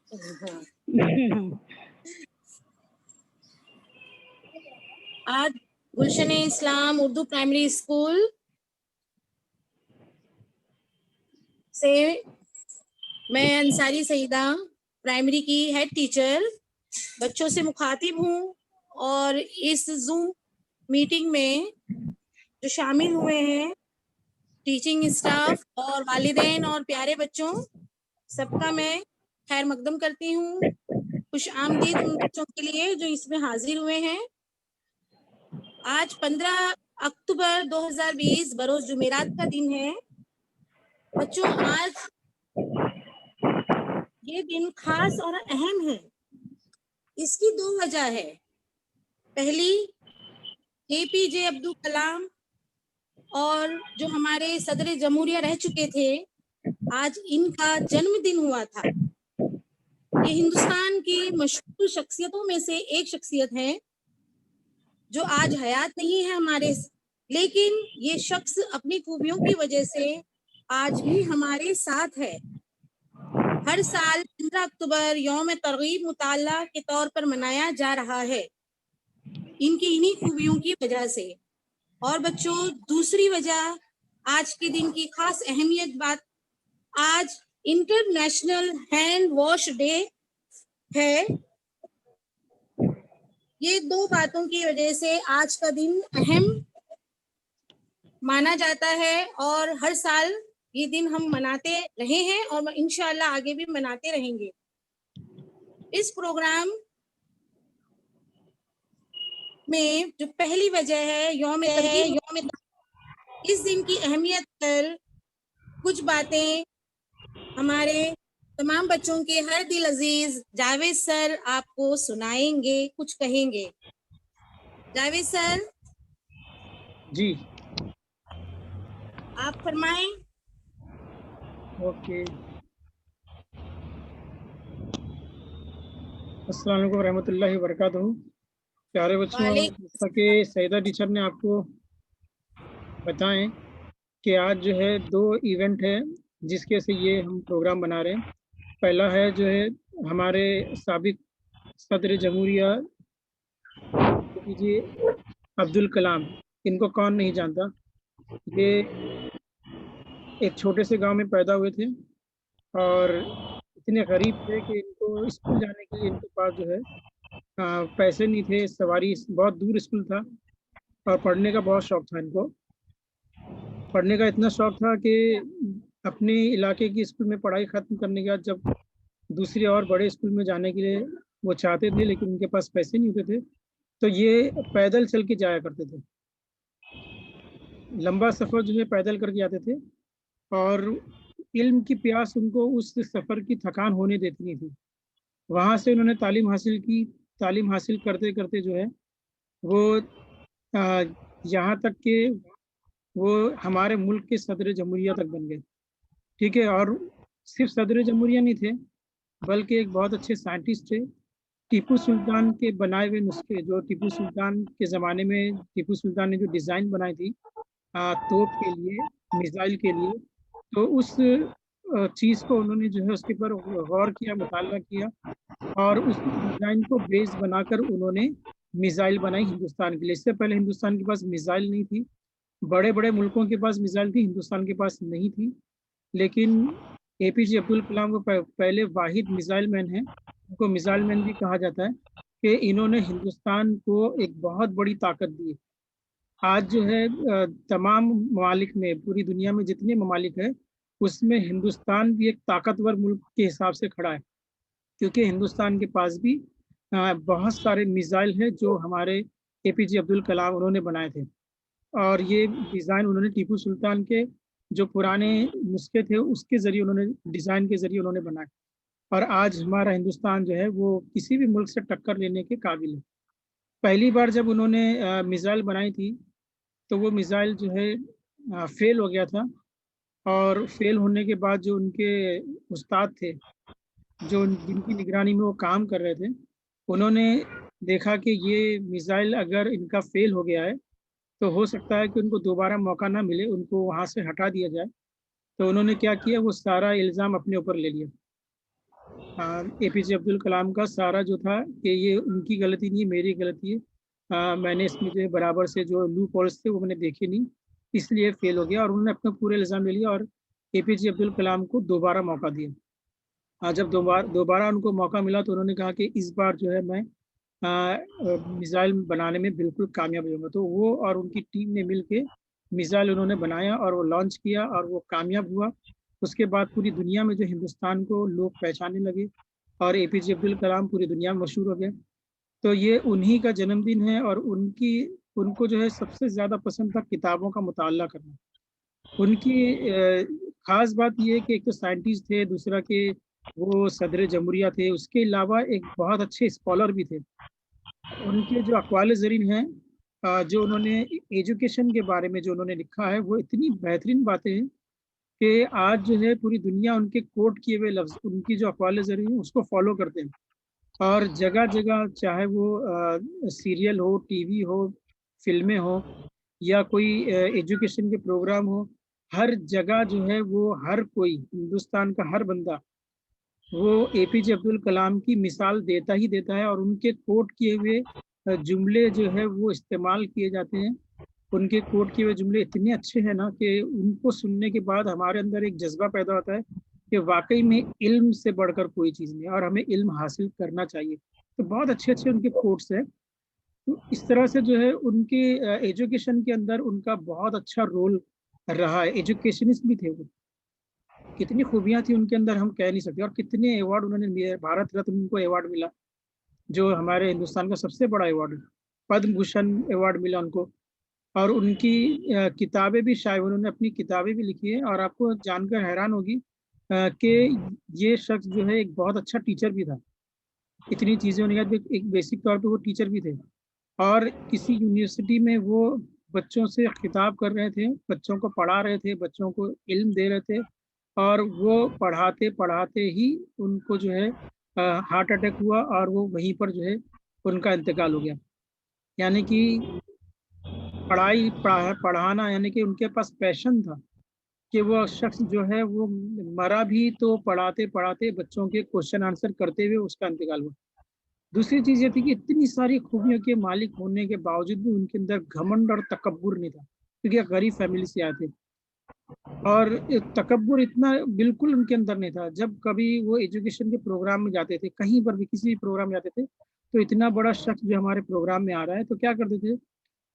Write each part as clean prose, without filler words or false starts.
आज गुलशन इस्लाम Urdu primary school से मैं अंसारी सईदा प्राइमरी की हेड टीचर बच्चों से मुखातिब हूँ और इस जूम मीटिंग में जो शामिल हुए हैं टीचिंग स्टाफ और वालिदैन और प्यारे बच्चों, सबका मैं खैर मकदम करती हूँ। खुश आमदीद उन बच्चों के लिए जो इसमें हाजिर हुए हैं। आज 15 अक्टूबर 2020 बरोज जुमेरात का दिन है। बच्चों, आज ये दिन खास और अहम है। इसकी दो वजह है। पहली, APJ अब्दुल कलाम और जो हमारे सदर जमहूरिया रह चुके थे, आज इनका जन्मदिन हुआ था। ये हिंदुस्तान की मशहूर शख्सियतों में से एक शख्सियत है जो आज हयात नहीं है हमारे, लेकिन ये शख्स अपनी खूबियों की वजह से आज भी हमारे साथ है। हर साल 15 अक्टूबर यौम तरगीब मुताला के तौर पर मनाया जा रहा है, इनकी इन्हीं खूबियों की वजह से। और बच्चों, दूसरी वजह आज के दिन की खास अहमियत बात, आज इंटरनेशनल हैंड वॉश डे है। ये दो बातों की वजह से आज का दिन अहम माना जाता है और हर साल ये दिन हम मनाते रहे हैं और इंशाअल्लाह आगे भी मनाते रहेंगे। इस प्रोग्राम में जो पहली वजह है यौम तरगीब, इस दिन की अहमियत पर कुछ बातें हमारे तमाम बच्चों के हर दिल अजीज जावेद सर आपको सुनाएंगे, कुछ कहेंगे। जावेद सर जी, आप फरमाएं। ओके। अस्सलाम वालेकुम रहमतुल्लाहि व बरकातहू। प्यारे बच्चों, जैसा कि सईदा टीचर ने आपको बताएं कि आज जो है 2 इवेंट है जिसके से ये हम प्रोग्राम बना रहे हैं। पहला है जो है हमारे साबिक सदर जमहूरिया APJ अब्दुल कलाम, इनको कौन नहीं जानता। ये एक छोटे से गांव में पैदा हुए थे और इतने गरीब थे कि इनको स्कूल जाने के लिए इनके पास जो है पैसे नहीं थे। सवारी बहुत दूर स्कूल था और पढ़ने का बहुत शौक था इनको। पढ़ने का इतना शौक था कि अपने इलाके की स्कूल में पढ़ाई ख़त्म करने के बाद जब दूसरे और बड़े स्कूल में जाने के लिए वो चाहते थे, लेकिन उनके पास पैसे नहीं होते थे, तो ये पैदल चल के जाया करते थे। लंबा सफ़र जो है पैदल करके आते थे और इल्म की प्यास उनको उस सफ़र की थकान होने देती नहीं थी। वहाँ से उन्होंने तालीम हासिल की। तालीम हासिल करते करते जो है वो यहाँ तक कि वो हमारे मुल्क के सदर जमहूरिया तक बन गए। ठीक है, और सिर्फ सदर जमहूरिया नहीं थे बल्कि एक बहुत अच्छे साइंटिस्ट थे। टीपू सुल्तान के बनाए हुए नुस्खे, जो टीपू सुल्तान के ज़माने में टीपू सुल्तान ने जो डिज़ाइन बनाई थी तोप के लिए, मिसाइल के लिए, तो उस चीज़ को उन्होंने जो है उसके ऊपर गौर किया, मुताला किया और उस डिज़ाइन को बेस बनाकर उन्होंने मिसाइल बनाई हिंदुस्तान के लिए। इससे पहले हिंदुस्तान के पास मिसाइल नहीं थी। बड़े बड़े मुल्कों के पास मिसाइल थी, हिंदुस्तान के पास नहीं थी। लेकिन APJ अब्दुल कलाम वो पहले वाहिद मिसाइल मैन हैं, उनको मिसाइल मैन भी कहा जाता है कि इन्होंने हिंदुस्तान को एक बहुत बड़ी ताकत दी। आज जो है तमाम ममालिक में, पूरी दुनिया में जितने ममालिक हैं उसमें हिंदुस्तान भी एक ताकतवर मुल्क के हिसाब से खड़ा है, क्योंकि हिंदुस्तान के पास भी बहुत सारे मिसाइल हैं जो हमारे APJ अब्दुल कलाम उन्होंने बनाए थे। और ये डिज़ाइन उन्होंने टीपू सुल्तान के जो पुराने नुस्खे थे उसके ज़रिए उन्होंने, डिज़ाइन के ज़रिए उन्होंने बनाए। और आज हमारा हिंदुस्तान जो है वो किसी भी मुल्क से टक्कर लेने के काबिल है। पहली बार जब उन्होंने मिसाइल बनाई थी तो वो मिसाइल जो है फेल हो गया था और फेल होने के बाद जो उनके उस्ताद थे, जो जिनकी निगरानी में वो काम कर रहे थे, उन्होंने देखा कि ये मिसाइल अगर इनका फेल हो गया है तो हो सकता है कि उनको दोबारा मौका ना मिले, उनको वहाँ से हटा दिया जाए। तो उन्होंने क्या किया, वो सारा इल्ज़ाम अपने ऊपर ले लिया اے پی جے عبد الکلام کا سارا جو تھا کہ یہ ان کی غلطی نہیں ہے، میری غلطی ہے، میں نے اس میں جو ہے برابر سے جو لوپ ہولس تھے وہ میں نے دیکھے نہیں، اس لیے فیل ہو گیا، اور انہوں نے اپنا پورے الزام لے لیا اور اے پی جے عبد الکلام کو دوبارہ موقع دیا۔ جب دوبارہ ان کو موقع ملا تو انہوں نے کہا کہ اس بار جو ہے میں میزائل بنانے میں بالکل کامیاب ہوں گا، تو وہ اور ان کی ٹیم نے مل کے میزائل انہوں نے بنایا اور وہ لانچ کیا اور وہ کامیاب ہوا۔ اس کے بعد پوری دنیا میں جو ہندوستان کو لوگ پہچاننے لگے اور اے پی جے عبد الکلام پوری دنیا میں مشہور ہو گئے۔ تو یہ انہی کا جنم دن ہے، اور ان کو جو ہے سب سے زیادہ پسند تھا کتابوں کا مطالعہ کرنا۔ ان کی خاص بات یہ ہے کہ ایک تو سائنٹسٹ تھے، دوسرا کہ وہ صدر جمہوریہ تھے، اس کے علاوہ ایک بہت اچھے اسکالر بھی تھے۔ ان کے جو اقوال زرین ہیں، جو انہوں نے ایجوکیشن کے بارے میں جو انہوں نے لکھا ہے، وہ اتنی بہترین باتیں ہیں کہ آج جو ہے پوری دنیا ان کے کوٹ کیے ہوئے لفظ، ان کی جو اقوال زرین ہیں اس کو فالو کرتے ہیں، اور جگہ جگہ چاہے وہ سیریل ہو، ٹی وی ہو، فلمیں ہو، یا کوئی ایجوکیشن کے پروگرام ہو، ہر جگہ جو ہے وہ ہر کوئی ہندوستان کا ہر بندہ وہ اے پی جے عبد الکلام کی مثال دیتا ہی دیتا ہے، اور ان کے کوٹ کیے ہوئے جملے جو ہے وہ استعمال کیے جاتے ہیں۔ ان کے کوٹ کیے ہوئے جملے اتنے اچھے ہیں نا کہ ان کو سننے کے بعد ہمارے اندر ایک جذبہ پیدا ہوتا ہے کہ واقعی میں علم سے بڑھ کر کوئی چیز نہیں، اور ہمیں علم حاصل کرنا چاہیے۔ تو بہت اچھے اچھے ان کے کوٹس ہیں۔ تو اس طرح سے جو ہے ان کے ایجوکیشن کے اندر ان کا بہت اچھا رول رہا ہے، ایجوکیشنسٹ بھی تھے وہ۔ کتنی خوبیاں تھیں ان کے اندر ہم کہہ نہیں سکتے، اور کتنے ایوارڈ انہوں نے، بھارت رتن ان کو ایوارڈ ملا جو ہمارے ہندوستان کا سب سے بڑا ایوارڈ ہے، پدم بھوشن ایوارڈ ملا ان کو، اور ان کی کتابیں بھی شائع، انہوں نے اپنی کتابیں بھی لکھی ہیں، اور آپ کو جان کر حیران ہوگی کہ یہ شخص جو ہے ایک بہت اچھا ٹیچر بھی تھا۔ اتنی چیزیں ہونے کے بعد ایک بیسک طور پہ وہ ٹیچر بھی تھے، اور کسی یونیورسٹی میں وہ بچوں سے خطاب کر رہے تھے، بچوں کو پڑھا رہے تھے، بچوں کو علم دے رہے تھے، اور وہ پڑھاتے پڑھاتے ہی ان کو جو ہے ہارٹ اٹیک ہوا، اور وہ وہیں پر جو ہے ان کا انتقال ہو گیا۔ یعنی کہ پڑھانا، یعنی کہ ان کے پاس پیشن تھا کہ وہ شخص جو ہے وہ مرا بھی تو پڑھاتے پڑھاتے بچوں کے کوشچن آنسر کرتے ہوئے اس کا انتقال ہوا۔ دوسری چیز یہ تھی کہ اتنی ساری خوبیوں کے مالک ہونے کے باوجود بھی ان کے اندر گھمنڈ اور تکبر نہیں تھا، کیونکہ غریب فیملی سے آئے تھے، اور تکبر اتنا بالکل ان کے اندر نہیں تھا۔ جب کبھی وہ ایجوکیشن کے پروگرام میں جاتے تھے، کہیں پر بھی کسی بھی پروگرام میں جاتے تھے، تو اتنا بڑا شخص جو ہمارے پروگرام میں آ رہا ہے تو کیا کرتے تھے،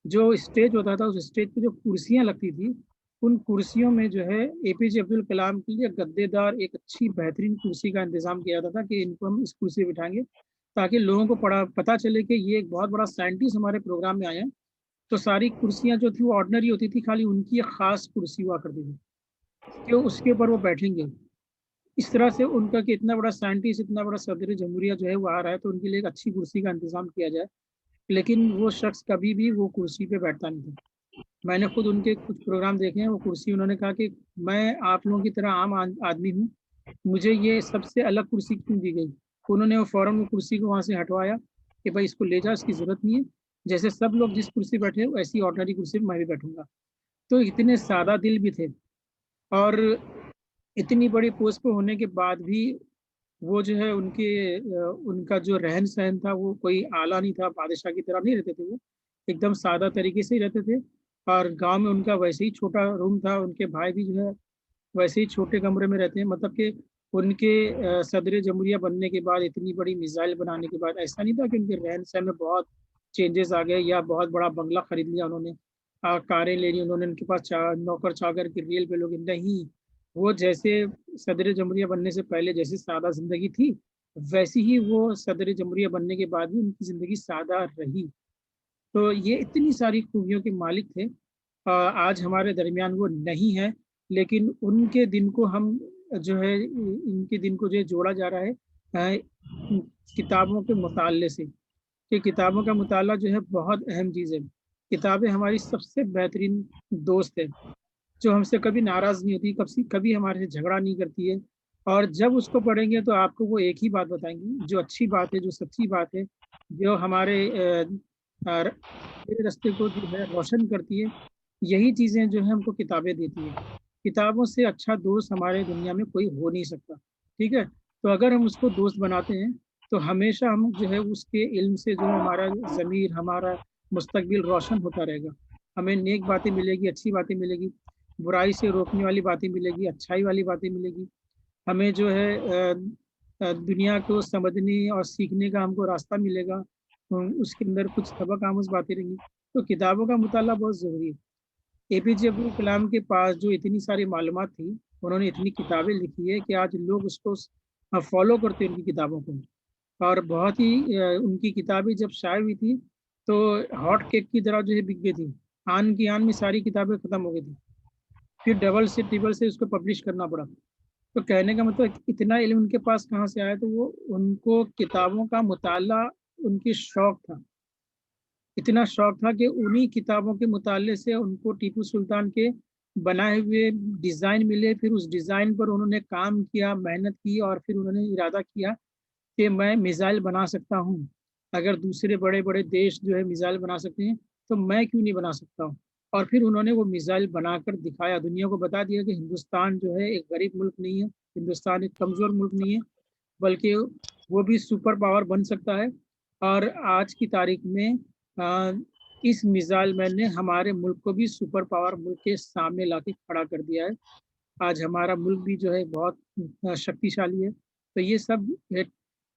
جو اسٹیج ہوتا تھا اس اسٹیج پہ جو کرسیاں لگتی تھی، ان کرسیوں میں جو ہے اے پی جے عبد الکلام کے لیے گدے دار ایک اچھی بہترین کرسی کا انتظام کیا جاتا تھا کہ ان کو ہم اس کرسی پہ بٹھائیں گے، تاکہ لوگوں کو پتہ چلے کہ یہ ایک بہت بڑا سائنٹسٹ ہمارے پروگرام میں آیا ہے۔ تو ساری کرسیاں جو تھی وہ آرڈنری ہوتی تھی، خالی ان کی ایک خاص کرسی ہوا کرتی تھی کہ اس کے اوپر وہ بیٹھیں گے۔ اس طرح سے ان کا کہ اتنا بڑا سائنٹسٹ، اتنا بڑا صدر جمہوریہ جو ہے وہ آ رہا ہے تو ان کے لیے ایک اچھی کرسی کا انتظام کیا جائے، لیکن وہ شخص کبھی بھی وہ کرسی پہ بیٹھتا نہیں تھا۔ میں نے خود ان کے کچھ پروگرام دیکھے ہیں، وہ کرسی انہوں نے کہا کہ میں آپ لوگوں کی طرح عام آدمی ہوں، مجھے یہ سب سے الگ کرسی کیوں دی گئی؟ انہوں نے فوراً وہ کرسی کو وہاں سے ہٹوایا کہ بھائی اس کو لے جا، اس کی ضرورت نہیں ہے، جیسے سب لوگ جس کرسی بیٹھے ویسی آرڈنری کرسی میں بھی بیٹھوں گا۔ تو اتنے سادہ دل بھی تھے، اور اتنی بڑی پوسٹ پہ ہونے کے بعد بھی وہ جو ہے ان کا جو رہن سہن تھا وہ کوئی اعلیٰ نہیں تھا، بادشاہ کی طرح نہیں رہتے تھے، وہ ایک دم سادہ طریقے سے ہی رہتے تھے، اور گاؤں میں ان کا ویسے ہی چھوٹا روم تھا، ان کے بھائی بھی جو ہے ویسے ہی چھوٹے کمرے میں رہتے ہیں۔ مطلب کہ ان کے صدر جمہوریہ بننے کے بعد، اتنی بڑی میزائل بنانے کے بعد، ایسا نہیں تھا کہ ان کے رہن سہن میں بہت چینجز آ گئے یا بہت بڑا بنگلہ خرید لیا انہوں نے، کاریں لے لی انہوں نے، ان کے پاس نوکر چاکر کی ریل پہ لوگ، نہیں، وہ جیسے صدر جمہوریہ بننے سے پہلے جیسی سادہ زندگی تھی ویسی ہی وہ صدر جمہوریہ بننے کے بعد بھی ان کی زندگی سادہ رہی۔ تو یہ اتنی ساری خوبیوں کے مالک تھے، آج ہمارے درمیان وہ نہیں ہے، لیکن ان کے دن کو ہم جو ہے، ان کے دن کو جو جوڑا جا رہا ہے کتابوں کے مطالعے سے، کہ کتابوں کا مطالعہ جو ہے بہت اہم چیز ہے۔ کتابیں ہماری سب سے بہترین دوست ہے، جو ہم سے کبھی ناراض نہیں ہوتی، کبھی ہمارے سے جھگڑا نہیں کرتی ہے، اور جب اس کو پڑھیں گے تو آپ کو وہ ایک ہی بات بتائیں گی، جو اچھی بات ہے، جو سچی بات ہے، جو ہمارے راستے کو جو ہے روشن کرتی ہے، یہی چیزیں جو ہیں ہم کو کتابیں دیتی ہیں۔ کتابوں سے اچھا دوست ہمارے دنیا میں کوئی ہو نہیں سکتا، ٹھیک ہے۔ تو اگر ہم اس کو دوست بناتے ہیں تو ہمیشہ ہم جو ہے اس کے علم سے جو ہے ہمارا ضمیر، ہمارا مستقبل روشن ہوتا رہے گا. ہمیں نیک باتیں ملے گی، اچھی باتیں ملے گی، برائی سے روکنے والی باتیں ملے گی، اچھائی والی باتیں ملے گی. ہمیں جو ہے دنیا کو سمجھنے اور سیکھنے کا ہم کو راستہ ملے گا. اس کے اندر کچھ سبق آموز باتیں رہیں گی. تو کتابوں کا مطالعہ بہت ضروری ہے. APJ عبد الکلام کے پاس جو اتنی ساری معلومات تھی، انہوں نے اتنی کتابیں لکھی ہے کہ آج لوگ اس کو فالو کرتے ہیں ان کی کتابوں کو. اور بہت ہی ان کی کتابیں جب شائع ہوئی تھی تو ہاٹ کیک کی طرح جو ہے بک گئی تھی. آن کی آن میں ساری کتابیں ختم ہو گئی تھی. پھر ڈبل سے ٹریبل سے اس کو پبلش کرنا پڑا. تو کہنے کا مطلب اتنا علم ان کے پاس کہاں سے آیا؟ تو وہ ان کو کتابوں کا مطالعہ ان کی شوق تھا. اتنا شوق تھا کہ انہی کتابوں کے مطالعے سے ان کو ٹیپو سلطان کے بنائے ہوئے ڈیزائن ملے. پھر اس ڈیزائن پر انہوں نے کام کیا، محنت کی، اور پھر انہوں نے ارادہ کیا کہ میں میزائل بنا سکتا ہوں. اگر دوسرے بڑے بڑے دیش جو ہے میزائل بنا سکتے ہیں تو میں کیوں نہیں بنا سکتا ہوں. اور پھر انہوں نے وہ میزائل بنا کر دکھایا، دنیا کو بتا دیا کہ ہندوستان جو ہے ایک غریب ملک نہیں ہے، ہندوستان ایک کمزور ملک نہیں ہے، بلکہ وہ بھی سپر پاور بن سکتا ہے. اور آج کی تاریخ میں اس میزائل مین نے ہمارے ملک کو بھی سپر پاور ملک کے سامنے لا کے کھڑا کر دیا ہے. آج ہمارا ملک بھی جو ہے بہت شکتی شالی ہے. تو یہ سب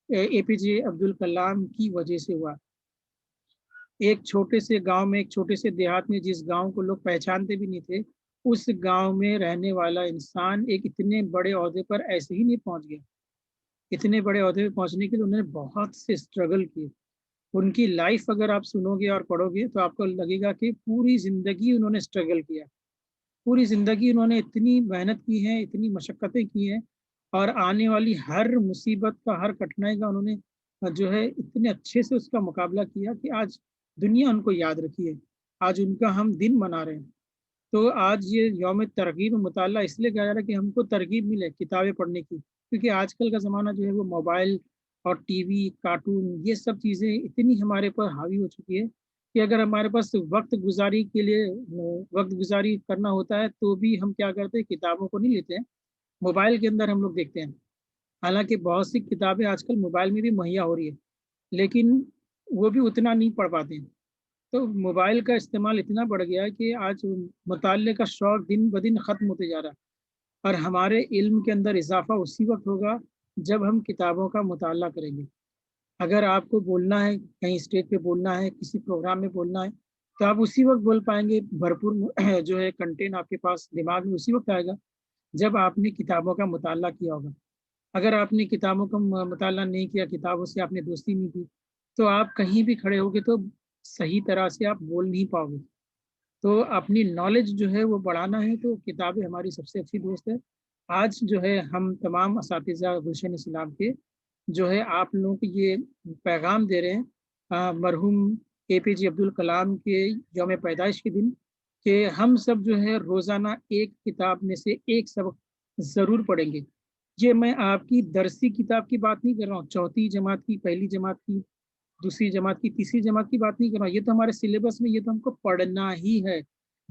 APJ عبد الکلام کی وجہ سے ہوا. ایک چھوٹے سے گاؤں میں، ایک چھوٹے سے دیہات میں، جس گاؤں کو لوگ پہچانتے بھی نہیں تھے، اس گاؤں میں رہنے والا انسان ایک اتنے بڑے عہدے پر ایسے ہی نہیں پہنچ گیا. اتنے بڑے عہدے پہ پہنچنے کے لیے انہوں نے بہت سے اسٹرگل کیے. ان کی لائف اگر آپ سنو گے اور پڑھو گے تو آپ کو لگے گا کہ پوری زندگی انہوں نے اسٹرگل کیا. پوری زندگی انہوں نے اتنی محنت کی ہے، اتنی مشقتیں کی ہیں، اور آنے والی ہر مصیبت کا، ہر کٹھنائی کا انہوں نے جو ہے اتنے اچھے سے اس کا مقابلہ کیا کہ آج دنیا ان کو یاد رکھی ہے. آج ان کا ہم دن منا رہے ہیں. تو آج یہ یوم ترغیب مطالعہ اس لیے کہا جا رہا ہے کہ ہم کو ترغیب ملے کتابیں پڑھنے کی. کیونکہ آج کل کا زمانہ جو ہے وہ موبائل اور ٹی وی، کارٹون، یہ سب چیزیں اتنی ہمارے پر حاوی ہو چکی ہے کہ اگر ہمارے پاس وقت گزاری کے لیے وقت گزاری کرنا ہوتا ہے تو بھی ہم کیا کرتے ہیں، کتابوں کو نہیں لیتے ہیں، موبائل کے اندر ہم لوگ دیکھتے ہیں. حالانکہ بہت سی کتابیں آج کل موبائل میں بھی مہیا ہو رہی ہے، لیکن وہ بھی اتنا نہیں پڑھ پاتے ہیں. تو موبائل کا استعمال اتنا بڑھ گیا ہے کہ آج مطالعے کا شوق دن بدن ختم ہوتے جا رہا ہے. اور ہمارے علم کے اندر اضافہ اسی وقت ہوگا جب ہم کتابوں کا مطالعہ کریں گے. اگر آپ کو بولنا ہے، کہیں اسٹیج پہ بولنا ہے، کسی پروگرام میں بولنا ہے، تو آپ اسی وقت بول پائیں گے. بھرپور جو ہے کنٹینٹ آپ کے پاس دماغ میں اسی وقت آئے گا جب آپ نے کتابوں کا مطالعہ کیا ہوگا. اگر آپ نے کتابوں کا مطالعہ نہیں کیا، کتابوں سے آپ نے دوستی نہیں کی، تو آپ کہیں بھی کھڑے ہوگے تو صحیح طرح سے آپ بول نہیں پاؤ گے. تو اپنی نالج جو ہے وہ بڑھانا ہے تو کتابیں ہماری سب سے اچھی دوست ہے. آج جو ہے ہم تمام اساتذہ گلشن اسلام کے جو ہے آپ لوگوں کو یہ پیغام دے رہے ہیں مرحوم APJ عبد الکلام کے یوم پیدائش کے دن، کہ ہم سب جو ہے روزانہ ایک کتاب میں سے ایک سبق ضرور پڑھیں گے. یہ میں آپ کی درسی کتاب کی بات نہیں کر رہا ہوں، چوتھی جماعت کی، پہلی جماعت کی، دوسری جماعت کی، تیسری جماعت کی بات نہیں کر رہا ہوں. یہ تو ہمارے سلیبس میں، یہ تو ہم کو پڑھنا ہی ہے.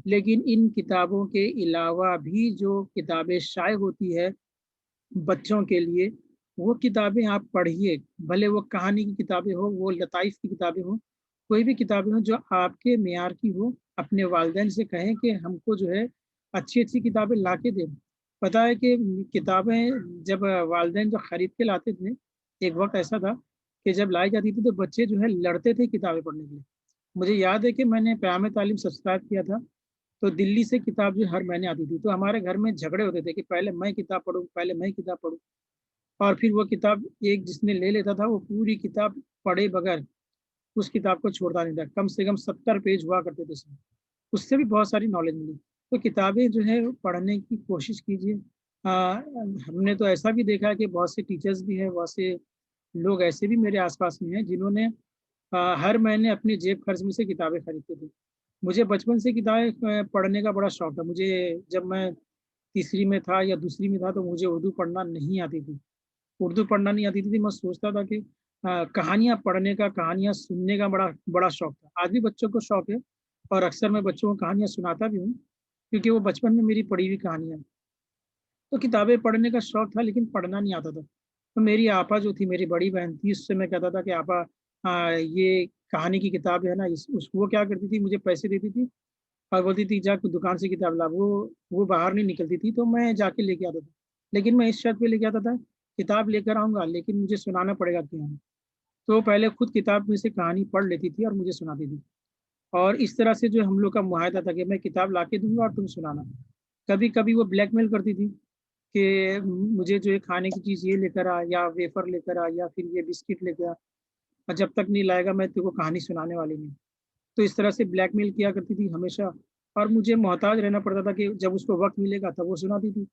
لیکن ان کتابوں کے علاوہ بھی جو کتابیں شائع ہوتی ہے بچوں کے لیے، وہ کتابیں آپ پڑھیے. بھلے وہ کہانی کی کتابیں ہوں، وہ لطائف کی کتابیں ہوں، کوئی بھی کتابیں ہوں جو آپ کے معیار کی ہو. اپنے والدین سے کہیں کہ ہم کو جو ہے اچھی اچھی کتابیں لا کے دیں. پتہ ہے کہ کتابیں جب والدین جو خرید کے لاتے تھے، ایک وقت ایسا تھا کہ جب لائی جاتی تھی تو بچے جو ہے لڑتے تھے کتابیں پڑھنے کے لیے. مجھے یاد ہے کہ میں نے پیام تعلیم سبسکرائب کیا تھا تو دلی سے کتاب جو ہر مہینے آتی تھی، تو ہمارے گھر میں جھگڑے ہوتے تھے کہ پہلے میں کتاب پڑھوں، پہلے میں کتاب پڑھوں. اور پھر وہ کتاب ایک جس نے لے لیتا تھا وہ پوری کتاب پڑھے بغیر اس کتاب کو چھوڑتا نہیں تھا. کم سے کم 70 پیج ہوا کرتے تھے اس سے بھی بہت ساری نالج ملی. تو کتابیں جو ہے پڑھنے کی کوشش کیجیے. ہم نے تو ایسا بھی دیکھا ہے کہ بہت سے ٹیچرز بھی ہیں، بہت سے لوگ ایسے بھی میرے آس پاس میں ہیں جنہوں نے ہر مہینے اپنے جیب خرچ میں سے کتابیں خریدتے تھے. مجھے بچپن سے کتابیں پڑھنے کا بڑا شوق تھا. مجھے جب میں تیسری میں تھا یا دوسری میں تھا تو مجھے اردو پڑھنا نہیں آتی تھی. اردو پڑھنا نہیں آتی تھی، میں سوچتا تھا کہ کہانیاں پڑھنے کا، کہانیاں سننے کا بڑا شوق تھا. آج بھی بچوں کو شوق ہے اور اکثر میں بچوں کو کہانیاں سناتا بھی ہوں کیونکہ وہ بچپن میں میری پڑھی ہوئی کہانیاں. تو کتابیں پڑھنے کا شوق تھا لیکن پڑھنا نہیں آتا تھا. تو میری आपा जो थी, मेरी बड़ी बहन थी, उससे मैं कहता था कि आपा ये कहानी की किताब है ना, वो क्या करती थी, मुझे पैसे देती थी और बोलती थी जा दुकान से किताब ला। वो बाहर नहीं निकलती थी, तो मैं जाके लेके आता था। लेकिन मैं इस शर्त पे लेके आता था, किताब लेकर आऊँगा लेकिन मुझे सुनाना पड़ेगा कहानी। तो पहले खुद किताब में से कहानी पढ़ लेती थी और मुझे सुनाती थी। और इस तरह से जो हम लोग का मुआहदा था कि मैं किताब ला के दूंगा और तुम सुनाना। कभी कभी वो ब्लैकमेल करती थी कि मुझे जो है खाने की चीज़ ये लेकर आ, या वेफर लेकर आ, या फिर ये बिस्किट लेकर आ, और जब तक नहीं लाएगा मैं तेरे को कहानी सुनाने वाली नहीं। तो इस तरह से ब्लैकमेल किया करती थी हमेशा, और मुझे मोहताज रहना पड़ता था कि जब उसको वक्त मिलेगा तब वो सुनाती थी।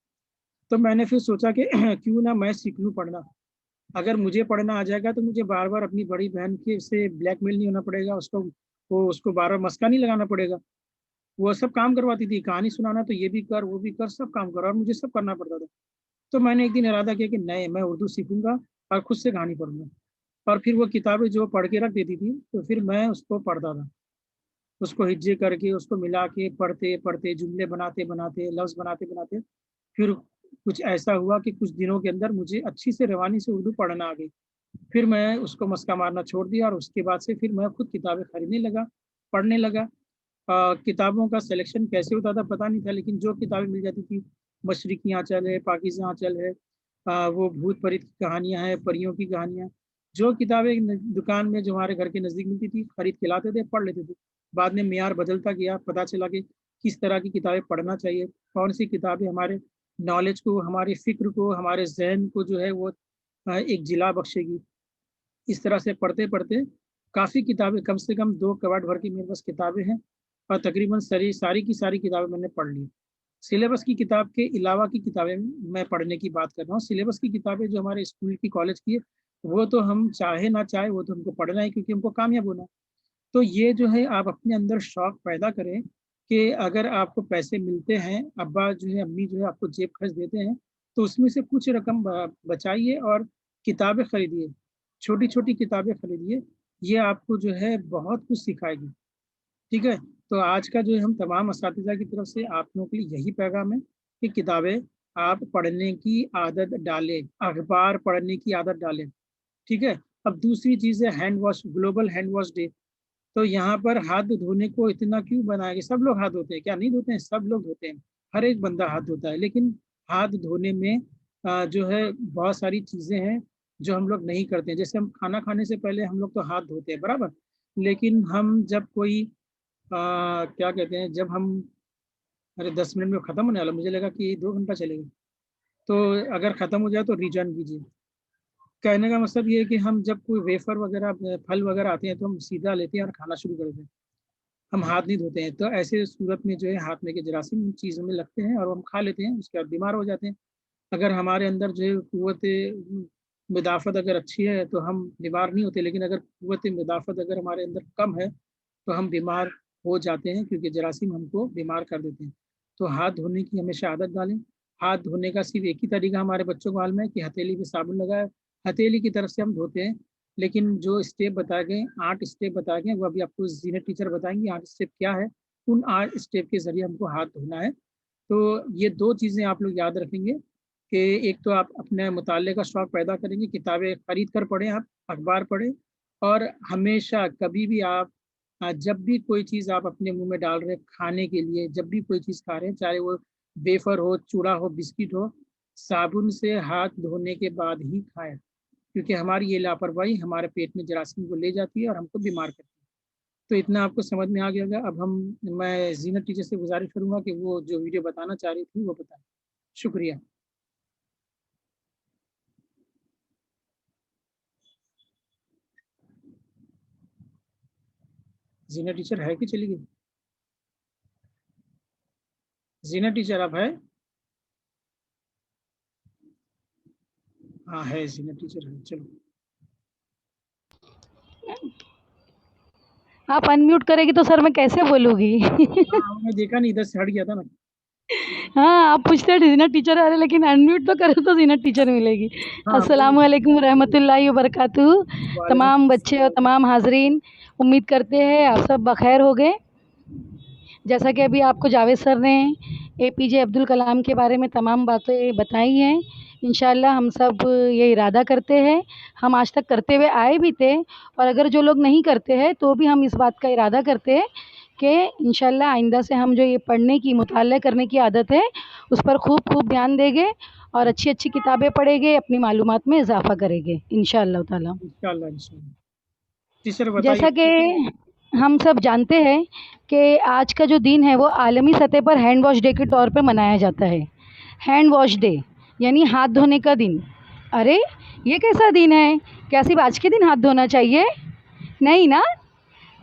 तो मैंने फिर सोचा कि क्यों ना मैं सीख लूँ पढ़ना। अगर मुझे पढ़ना आ जाएगा तो मुझे बार बार अपनी बड़ी बहन के से ब्लैकमेल नहीं होना पड़ेगा, उसको बार बार मस्का नहीं लगाना पड़ेगा। वो सब काम करवाती थी, कहानी सुनाना तो ये भी कर वो भी कर, सब काम कर, और मुझे सब करना पड़ता था। तो मैंने एक दिन इरादा किया कि नहीं, मैं उर्दू सीखूंगा और खुद से कहानी पढ़ूंगा। और फिर वो किताबें जो पढ़ के रख देती थी तो फिर मैं उसको पढ़ता था, उसको हिज्जे करके उसको मिला के पढ़ते पढ़ते जुमले बनाते बनाते लफ्ज़ बनाते बनाते फिर कुछ ऐसा हुआ कि कुछ दिनों के अंदर मुझे अच्छी से रवानी से उर्दू पढ़ना आ गई। फिर मैं उसको मस्का मारना छोड़ दिया और उसके बाद से फिर मैं खुद किताबें खरीदने लगा, पढ़ने लगा। किताबों का सिलेक्शन कैसे होता था पता नहीं था, लेकिन जो किताबें मिल जाती थी, मशरिकी आंचल है, पाकिज़ा आंचल है, वो भूत प्रेत की कहानियाँ हैं, परियों की कहानियाँ, जो किताबें दुकान में जो हमारे घर के नज़दीक मिलती थी खरीद के लाते थे, पढ़ लेते थे। बाद में मियार बदलता गया, पता चला कि किस तरह की किताबें पढ़ना चाहिए, कौन सी किताबें हमारे नॉलेज को, हमारी फ़िक्र को, हमारे जहन को जो है वो एक जिला बख्शेगी। इस तरह से पढ़ते पढ़ते काफ़ी किताबें, कम से कम 2 कबाड़ भर की मेरे पास किताबें हैं, और तकरीबन सारी की सारी किताबें मैंने पढ़ ली। सिलेबस की किताब के अलावा की किताबें मैं पढ़ने की बात कर रहा हूँ। सिलेबस की किताबें जो हमारे स्कूल की, कॉलेज की है, वो तो हम चाहे ना चाहे वो तो हमको पढ़ना है, क्योंकि हमको कामयाब होना है। तो ये जो है आप अपने अंदर शौक पैदा करें कि अगर आपको पैसे मिलते हैं, अब्बा जो है, अम्मी जो है आपको जेब खर्च देते हैं, तो उसमें से कुछ रकम बचाइए और किताबें खरीदिए, छोटी छोटी किताबें खरीदिए। ये आपको जो है बहुत कुछ सिखाएगी। ठीक है, तो आज का जो है हम तमाम असातिज़ा की तरफ से आप लोगों के लिए यही पैगाम है कि किताबें आप पढ़ने की आदत डालें, अखबार पढ़ने की आदत डालें। ठीक है। अब दूसरी चीज़ है hand wash, global hand wash day. तो यहाँ पर हाथ धोने को इतना क्यों बनाया गया? सब लोग हाथ धोते हैं क्या? नहीं धोते हैं? सब लोग धोते हैं, हर एक बंदा हाथ धोता है। लेकिन हाथ धोने में जो है बहुत सारी चीज़ें हैं जो हम लोग नहीं करते हैं। जैसे हम खाना खाने से पहले हम लोग तो हाथ धोते हैं, बराबर। लेकिन हम जब कोई क्या कहते हैं, जब हम, अरे 10 मिनट में ख़त्म होने वाला, मुझे लगा कि 2 घंटा चलेगा। तो अगर ख़त्म हो जाए तो रिजॉइन कीजिए। कहने का मतलब ये है कि हम जब कोई वेफर वगैरह, फल वगैरह आते हैं तो हम सीधा लेते हैं और खाना शुरू कर देते हैं, हम हाथ नहीं धोते हैं। तो ऐसे सूरत में जो है हाथ में के जरासीम चीज़ों में लगते हैं और हम खा लेते हैं, उसके बाद बीमार हो जाते हैं। अगर हमारे अंदर जो है क़ुव्वत मुदाफ़त अगर अच्छी है तो हम बीमार नहीं होते, लेकिन अगर क़ुव्वत मुदाफ़त अगर हमारे अंदर कम है तो हम बीमार हो जाते हैं, क्योंकि जरासीम हमको बीमार कर देते हैं। तो हाथ धोने की हमेशा आदत डालें। हाथ धोने का सिर्फ एक ही तरीका हमारे बच्चों को मालूम है कि हथेली पे साबुन लगाए, हथेली की तरफ से हम धोते हैं। लेकिन जो स्टेप बताए गए, 8 स्टेप बताए गए, वो अभी आपको ज़ीनत टीचर बताएंगी 8 स्टेप क्या है। उन 8 स्टेप के ज़रिए हमको हाथ धोना है। तो ये 2 चीज़ें आप लोग याद रखेंगे कि एक तो आप अपने मुताले का शौक़ पैदा करेंगे, किताबें खरीद कर पढ़ें, आप अखबार पढ़ें, और हमेशा कभी भी आप जब भी कोई चीज़ आप अपने मुँह में डाल रहे हैं खाने के लिए, जब भी कोई चीज़ खा रहे हैं, चाहे वो वेफ़र हो, चूड़ा हो, बिस्किट हो, साबुन से हाथ धोने के बाद ही खाएँ, क्योंकि हमारी ये लापरवाही हमारे पेट में जरासीम को ले जाती है और हमको बीमार करती है। तो इतना आपको समझ में आ गया होगा। अब मैं ज़ीनत टीचर से गुज़ारिश करूँगा कि वो जो वीडियो बताना चाह रही थी वो बताएँ। शुक्रिया। ज़ीनत टीचर है कि चली गई? ज़ीनत टीचर अब है? हाँ है, ज़ीनत टीचर है, चलो। आप अनम्यूट करेगी तो सर मैं कैसे बोलूँगी? हाँ, मैं देखा नहीं, इधर से हट गया था ना। हाँ, आप पूछते हैं ज़ीनत टीचर आ रहे, लेकिन अनम्यूट तो करो तो ज़ीनत टीचर मिलेगी। हाँ, अस्सलामु अलैकुम रहमतुल्लाहि व बरकातुहू। वालेकुम तमाम बच्चे और तमाम हाज़रीन, उम्मीद करते हैं आप सब बख़ैर होंगे। जैसा कि अभी आपको जावेद सर ने एपीजे अब्दुल कलाम के बारे में तमाम बातें बताई हैं, इंशाल्लाह हम सब ये इरादा करते हैं, हम आज तक करते हुए आए भी थे, और अगर जो लोग नहीं करते हैं तो भी हम इस बात का इरादा करते हैं कि इंशाल्लाह आइंदा से हम जो ये पढ़ने की, मुताला करने की आदत है, उस पर खूब खूब ध्यान देंगे और अच्छी अच्छी किताबें पढ़ेंगे, अपनी मालूमात में इजाफ़ा करेंगे इंशाअल्लाह ताला। इंशाल्लाह इंशाल्लाह। जी सर जैसा बताइए। कि हम सब जानते हैं कि आज का जो दिन है वो आलमी सतह पर हैंड वॉश डे के तौर पर मनाया जाता है। हैंड वॉश डे यानी हाथ धोने का दिन। अरे ये कैसा दिन है? क्या सिर्फ आज के दिन हाथ धोना चाहिए? नहीं ना,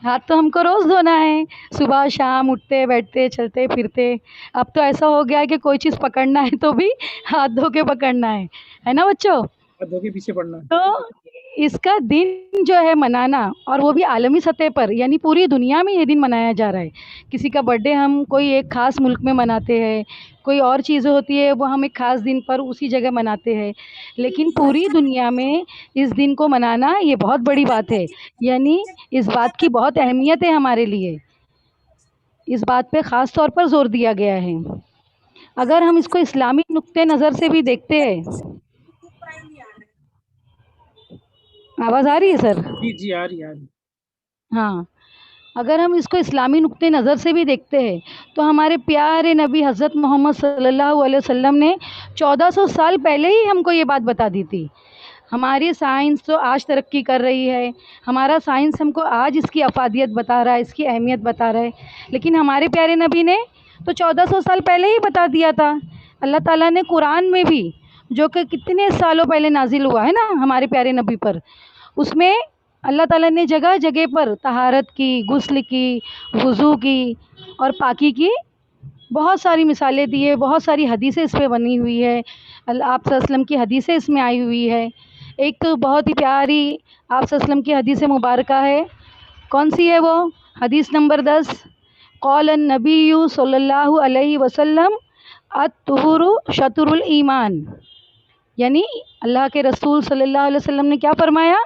हाथ तो हमको रोज़ धोना है, सुबह शाम, उठते बैठते चलते फिरते। अब तो ऐसा हो गया है कि कोई चीज़ पकड़ना है तो भी हाथ धो के पकड़ना है ना बच्चों? दो के पीछे पड़ना है। तो इसका दिन जो है मनाना, और वो भी आलमी सतह पर, यानी पूरी दुनिया में ये दिन मनाया जा रहा है। किसी का बर्थडे हम कोई एक ख़ास मुल्क में मनाते हैं, कोई और चीज़ें होती है वो हम एक ख़ास दिन पर उसी जगह मनाते हैं, लेकिन पूरी दुनिया में इस दिन को मनाना ये बहुत बड़ी बात है। यानी इस बात की बहुत अहमियत है हमारे लिए, इस बात पे ख़ास तौर पर ज़ोर दिया गया है। अगर हम इसको इस्लामी नुक्ते नज़र से भी देखते हैं, आवाज़ आ रही है सर? जी आ रही आ रही। हाँ, अगर हम इसको इस्लामी नुक्ते नज़र से भी देखते हैं तो हमारे प्यारे नबी हज़रत मोहम्मद सल्लल्लाहु अलैहि वसल्लम ने 1400 साल पहले ही हमको ये बात बता दी थी। हमारी साइंस तो आज तरक्की कर रही है, हमारा साइंस हमको आज इसकी अफादियत बता रहा है, इसकी अहमियत बता रहा है, लेकिन हमारे प्यारे नबी ने तो 1400 साल पहले ही बता दिया था। अल्लाह ताला ने कुरान में भी, जो कि कितने सालों पहले नाजिल हुआ है ना हमारे प्यारे नबी पर, उसमें अल्लाह ताला ने जगह जगह पर तहारत की, गुस्ल की, वज़ू की और पाकी की बहुत सारी मिसालें दी है, बहुत सारी हदीसें इस पे बनी हुई है। आप सल्लल्लाहु अलैहि वसल्लम की हदीसें इसमें आई हुई है। एक तो बहुत ही प्यारी आप सल्लल्लाहु अलैहि वसल्लम की हदीस मुबारका है। कौन सी है वो? हदीस नंबर 10, क़ौलन नबिय्यु सल्लल्लाहु अलैहि वसल्लम अत-तुहूरु शतरुल ईमान। यानी अल्लाह के रसूल सल्लल्लाहु अलैहि वसल्लम ने क्या फरमाया?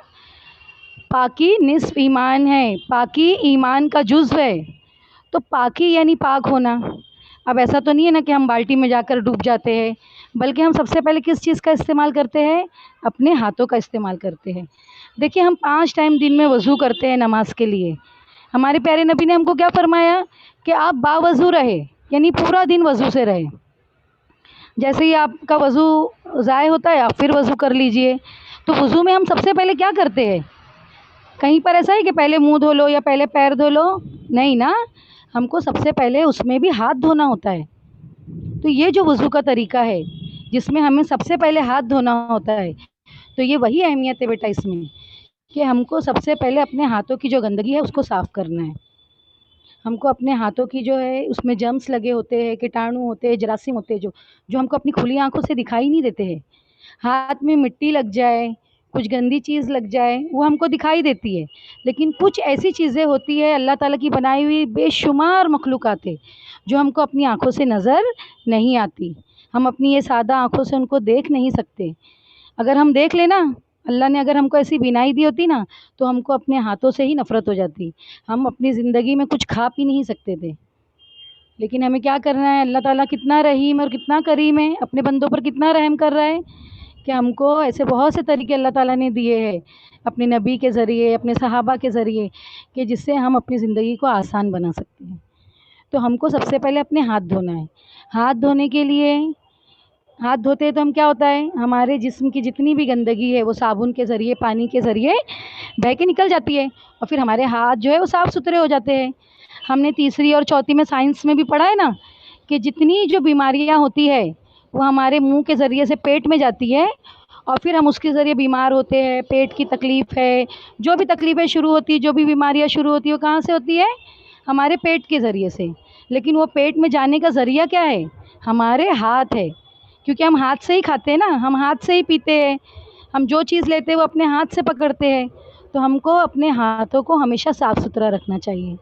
पाकी निस्फ़ ईमान है, पाकी ईमान का जुज़्व है। तो पाकी यानी पाक होना। अब ऐसा तो नहीं है ना कि हम बाल्टी में जाकर डूब जाते हैं, बल्कि हम सबसे पहले किस चीज़ का इस्तेमाल करते हैं? अपने हाथों का इस्तेमाल करते हैं। देखिए हम 5 टाइम दिन में वज़ू करते हैं नमाज के लिए। हमारे प्यारे नबी ने हमको क्या फ़रमाया कि आप बावज़ू रहे, यानी पूरा दिन वज़ू से रहे। जैसे ही आपका वज़ू ज़ाय होता है आप फिर वज़ू कर लीजिए। तो वज़ू में हम सबसे पहले क्या करते हैं? कहीं पर ऐसा है कि पहले मुँह धो लो या पहले पैर धो लो? नहीं ना, हमको सबसे पहले उसमें भी हाथ धोना होता है। तो ये जो वज़ू का तरीका है, जिसमें हमें सबसे पहले हाथ धोना होता है, तो ये वही अहमियत है बेटा इसमें, कि हमको सबसे पहले अपने हाथों की जो गंदगी है उसको साफ़ करना है। हमको अपने हाथों की जो है उसमें जर्म्स लगे होते हैं, कीटाणु होते हैं, जरासीम होते हैं, जो हमको अपनी खुली आँखों से दिखाई नहीं देते हैं। हाथ में मिट्टी लग जाए, कुछ गंदी चीज़ लग जाए, वो हमको दिखाई देती है। लेकिन कुछ ऐसी चीज़ें होती है अल्लाह ताला की बनाई हुई बेशुमार मखलूक़ात है, जो हमको अपनी आँखों से नज़र नहीं आती। हम अपनी ये सादा आँखों से उनको देख नहीं सकते। अगर हम देख लें ना, अल्लाह ने अगर हमको ऐसी बीनाई दी होती ना, तो हमको अपने हाथों से ही नफ़रत हो जाती। हम अपनी ज़िंदगी में कुछ खा पी नहीं सकते थे। लेकिन हमें क्या करना है? अल्लाह ताला कितना रहीम और कितना करीम है, अपने बंदों पर कितना रहम कर रहा है कि हमको ऐसे बहुत से तरीके अल्लाह ताला ने दिए हैं, अपने नबी के ज़रिए, अपने सहाबा के ज़रिए, कि जिससे हम अपनी ज़िंदगी को आसान बना सकते हैं। तो हमको सबसे पहले अपने हाथ धोना है। हाथ धोने के लिए, हाथ धोते हैं तो हम क्या होता है, हमारे जिस्म की जितनी भी गंदगी है वो साबुन के ज़रिए, पानी के ज़रिए बह के निकल जाती है, और फिर हमारे हाथ जो है वो साफ़ सुथरे हो जाते हैं। हमने तीसरी और चौथी में साइंस में भी पढ़ा है ना, कि जितनी जो बीमारियाँ होती है वो हमारे मुंह के ज़रिए से पेट में जाती है, और फिर हम उसके ज़रिए बीमार होते हैं। पेट की तकलीफ़ है, जो भी तकलीफ़ें शुरू होती है, जो भी बीमारियाँ शुरू होती है, वो कहाँ से होती है? हमारे पेट के ज़रिए से। लेकिन वो पेट में जाने का ज़रिया क्या है? हमारे हाथ है, क्योंकि हम हाथ से ही खाते हैं ना, हम हाथ से ही पीते हैं, हम जो चीज़ लेते हैं वो अपने हाथ से पकड़ते हैं। तो हमको अपने हाथों को हमेशा साफ़ सुथरा रखना चाहिए।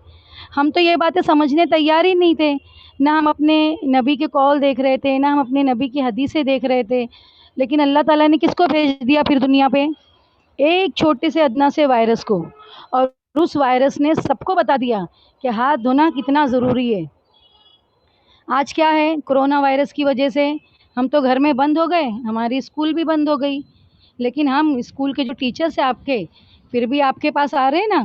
हम तो ये बातें समझने तैयार ही नहीं थे, ना हम अपने नबी के कौल देख रहे थे, ना हम अपने नबी की हदीसें देख रहे थे। लेकिन अल्लाह ताला ने किसको भेज दिया फिर दुनिया पे? एक छोटे से अदना से वायरस को, और उस वायरस ने सबको बता दिया कि हाथ धोना कितना ज़रूरी है। आज क्या है, कोरोना वायरस की वजह से ہم تو گھر میں بند ہو گئے، ہماری اسکول بھی بند ہو گئی، لیکن ہم اسکول کے جو ٹیچرس ہیں آپ کے، پھر بھی آپ کے پاس آ رہے ہیں نا.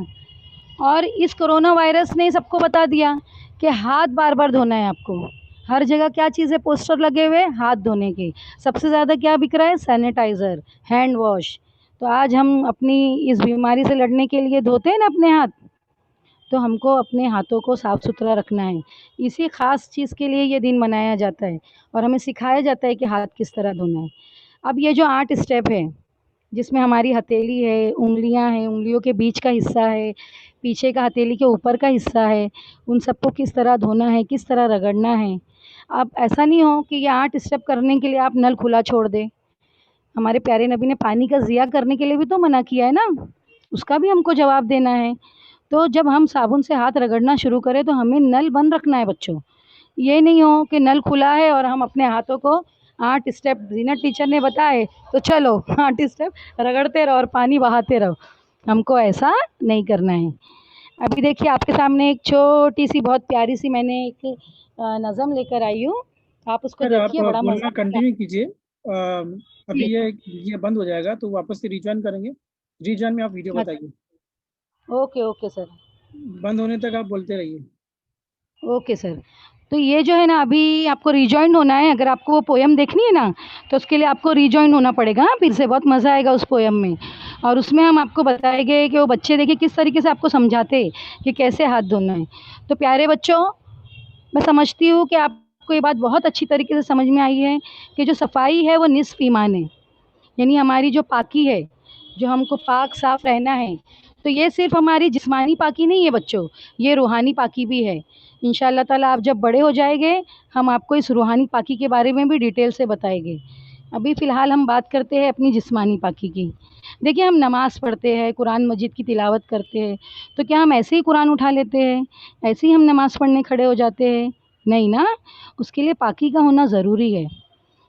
اور اس کرونا وائرس نے سب کو بتا دیا کہ ہاتھ بار بار دھونا ہے آپ کو. ہر جگہ کیا چیز ہے، پوسٹر لگے ہوئے ہاتھ دھونے کے. سب سے زیادہ کیا بک رہا ہے؟ Sanitiser, hand wash. تو آج ہم اپنی اس بیماری سے لڑنے کے لیے دھوتے ہیں نا اپنے ہاتھ، تو ہم کو اپنے ہاتھوں کو صاف ستھرا رکھنا ہے. اسی خاص چیز کے لیے یہ دن منایا جاتا ہے اور ہمیں سکھایا جاتا ہے کہ ہاتھ کس طرح دھونا ہے. اب یہ جو 8 اسٹیپ ہے، جس میں ہماری ہتھیلی ہے، انگلیاں ہیں، انگلیوں کے بیچ کا حصہ ہے، پیچھے کا ہتھیلی کے اوپر کا حصہ ہے، ان سب کو کس طرح دھونا ہے، کس طرح رگڑنا ہے. اب ایسا نہیں ہو کہ یہ 8 اسٹیپ کرنے کے لیے آپ نل کھلا چھوڑ دیں. ہمارے پیارے نبی نے پانی کا ضیاع کرنے کے لیے بھی تو منع کیا ہے نا، اس کا بھی ہم کو جواب دینا ہے. تو جب ہم صابن سے ہاتھ رگڑنا شروع کریں تو ہمیں نل بند رکھنا ہے بچوں. یہ نہیں ہو کہ نل کھلا ہے اور ہم اپنے ہاتھوں کو 8 اسٹیپ زینت ٹیچر نے بتائے تو چلو 8 اسٹیپ رگڑتے رہو اور پانی بہاتے رہو. ہم کو ایسا نہیں کرنا ہے. ابھی دیکھیے آپ کے سامنے ایک چھوٹی سی بہت پیاری سی میں نے ایک نظم لے کر آئی ہوں، آپ اس کو سر آپ دیکھیے، بڑا بولنا مزہ آتا کنٹینیو کیجیے. ابھی ہے. یہ بند ہو جائے گا تو واپس سے ریجوائن کریں گے. ریجوائن میں آپ ویڈیو بتائیے. Okay okay sir. بند ہونے تک آپ بولتے رہیے. Okay sir. تو یہ جو ہے نا، ابھی آپ کو ریجوائن ہونا ہے. اگر آپ کو وہ پویم دیکھنی ہے نا تو اس کے لیے آپ کو ریجوائن ہونا پڑے گا. پھر سے بہت مزہ آئے گا اس پویم میں. اور اس میں ہم آپ کو بتائیں گے کہ وہ بچے دیکھیں کس طریقے سے آپ کو سمجھاتے کہ کیسے ہاتھ دھونا ہے. تو پیارے بچوں، میں سمجھتی ہوں کہ آپ کو یہ بات بہت اچھی طریقے سے سمجھ میں آئی ہے کہ جو صفائی ہے وہ نصف ایمان ہے. یعنی ہماری جو پاکی ہے، جو ہم کو پاک صاف رہنا ہے، تو یہ صرف ہماری جسمانی پاکی نہیں ہے بچوں، یہ روحانی پاکی بھی ہے. انشاء اللہ تعالیٰ آپ جب بڑے ہو جائیں گے ہم آپ کو اس روحانی پاکی کے بارے میں بھی ڈیٹیل سے بتائیں گے. ابھی فی الحال ہم بات کرتے ہیں اپنی جسمانی پاکی کی. دیکھیے، ہم نماز پڑھتے ہیں، قرآن مجید کی تلاوت کرتے ہیں، تو کیا ہم ایسے ہی قرآن اٹھا لیتے ہیں، ایسے ہی ہم نماز پڑھنے کھڑے ہو جاتے ہیں؟ نہیں نا، اس کے لیے پاکی کا ہونا ضروری ہے.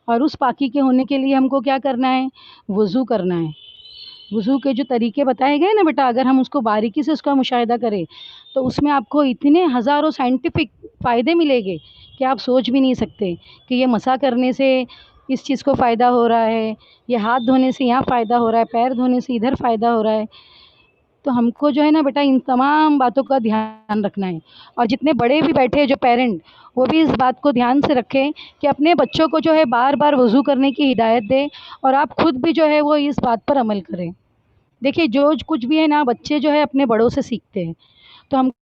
اور اس پاکی کے ہونے کے لیے ہم کو کیا کرنا ہے؟ وضو کرنا ہے. وضو کے جو طریقے بتائے گئے نا بیٹا، اگر ہم اس کو باریکی سے اس کا مشاہدہ کریں تو اس میں آپ کو اتنے ہزاروں سائنٹیفک فائدے ملیں گے کہ آپ سوچ بھی نہیں سکتے کہ یہ مسح کرنے سے اس چیز کو فائدہ ہو رہا ہے، یہ ہاتھ دھونے سے یہاں فائدہ ہو رہا ہے، پیر دھونے سے ادھر فائدہ ہو رہا ہے. تو ہم کو جو ہے نا بیٹا ان تمام باتوں کا دھیان رکھنا ہے. اور جتنے بڑے بھی بیٹھے ہیں جو پیرنٹ، وہ بھی اس بات کو دھیان سے رکھیں کہ اپنے بچوں کو جو ہے بار بار وضو کرنے کی ہدایت دیں، اور آپ خود بھی جو ہے وہ اس بات پر عمل کریں. دیکھیے، جو کچھ بھی ہے نا بچے جو ہے اپنے بڑوں سے سیکھتے ہیں. تو ہم